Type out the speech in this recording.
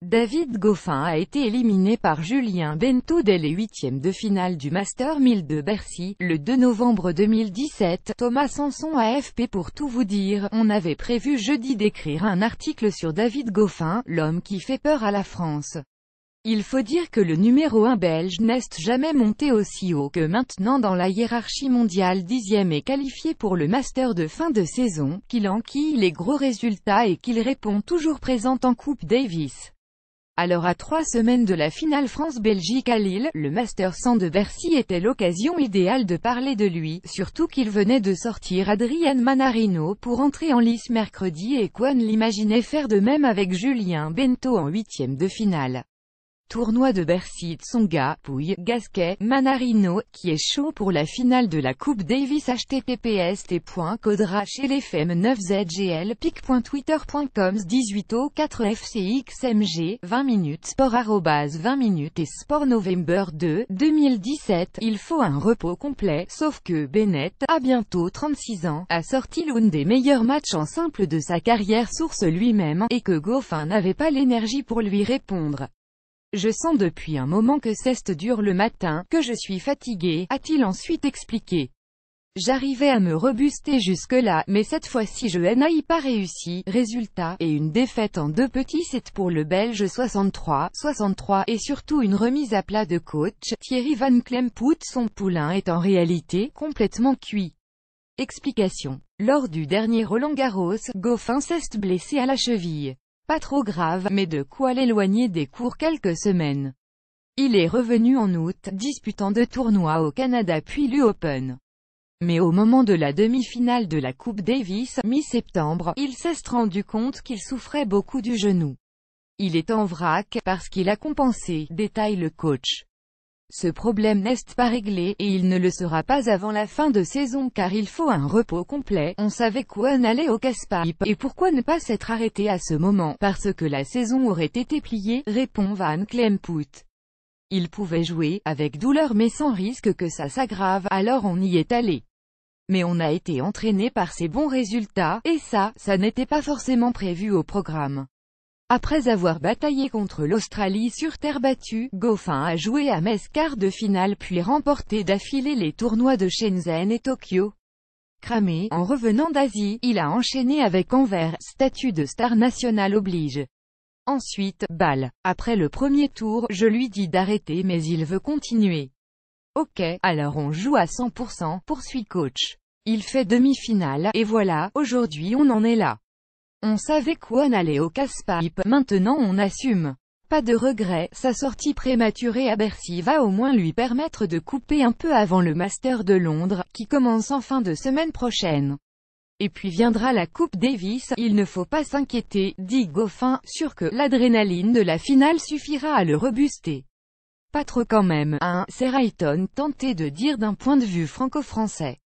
David Goffin a été éliminé par Julien Bento dès les huitièmes de finale du Master 1000 de Bercy, le 2 novembre 2017. Thomas Sanson AFP. Pour tout vous dire, on avait prévu jeudi d'écrire un article sur David Goffin, l'homme qui fait peur à la France. Il faut dire que le numéro 1 belge n'est jamais monté aussi haut que maintenant dans la hiérarchie mondiale. 10e est qualifié pour le Master de fin de saison, qu'il enquille les gros résultats et qu'il répond toujours présent en Coupe Davis. Alors à 3 semaines de la finale France-Belgique à Lille, le Master 100 de Bercy était l'occasion idéale de parler de lui, surtout qu'il venait de sortir Adrien Manarino pour entrer en lice mercredi et qu'on l'imaginait faire de même avec Julien Bento en huitième de finale. Tournoi de Bercy, Tsonga, Pouille, Gasquet, Manarino, qui est chaud pour la finale de la Coupe Davis. https://t.codera chez les FM 9ZGL pic.twitter.com 18o4FCXMG 20 minutes sport @20 minutes et Sport November 2, 2017. Il faut un repos complet, sauf que Bennett, à bientôt 36 ans, a sorti l'un des meilleurs matchs en simple de sa carrière, source lui-même, et que Goffin n'avait pas l'énergie pour lui répondre. Je sens depuis un moment que c'est dur le matin, que je suis fatigué, a-t-il ensuite expliqué. J'arrivais à me rebuster jusque-là, mais cette fois-ci je n'ai pas réussi. Résultat, et une défaite en 2 petits sets pour le Belge 63-63, et surtout une remise à plat de coach, Thierry Van Klemphout. Son poulain est en réalité complètement cuit. Explication. Lors du dernier Roland-Garros, Goffin s'est blessé à la cheville. Pas trop grave, mais de quoi l'éloigner des cours quelques semaines. Il est revenu en août, disputant 2 tournois au Canada puis l'Open. Mais au moment de la demi-finale de la Coupe Davis, mi-septembre, il s'est rendu compte qu'il souffrait beaucoup du genou. Il est en vrac, parce qu'il a compensé, détaille le coach. Ce problème n'est pas réglé, et il ne le sera pas avant la fin de saison car il faut un repos complet. On savait qu'on allait au casse-pipe, et pourquoi ne pas s'être arrêté à ce moment, parce que la saison aurait été pliée, répond Van Klemphout. Il pouvait jouer, avec douleur mais sans risque que ça s'aggrave, alors on y est allé. Mais on a été entraîné par ses bons résultats, et ça n'était pas forcément prévu au programme. Après avoir bataillé contre l'Australie sur terre battue, Goffin a joué à Metz quart de finale puis remporté d'affilée les tournois de Shenzhen et Tokyo. Cramé, en revenant d'Asie, il a enchaîné avec Anvers, statut de star nationale oblige. Ensuite, Bâle. Après le premier tour, je lui dis d'arrêter mais il veut continuer. Ok, alors on joue à 100%, poursuit coach. Il fait demi-finale, et voilà, aujourd'hui on en est là. On savait qu'on allait au casse-pipe, maintenant on assume. Pas de regret, sa sortie prématurée à Bercy va au moins lui permettre de couper un peu avant le Master de Londres, qui commence en fin de semaine prochaine. Et puis viendra la Coupe Davis, il ne faut pas s'inquiéter, dit Goffin, sûr que l'adrénaline de la finale suffira à le rebuster. Pas trop quand même, hein, c'est Rayton tenté de dire d'un point de vue franco-français.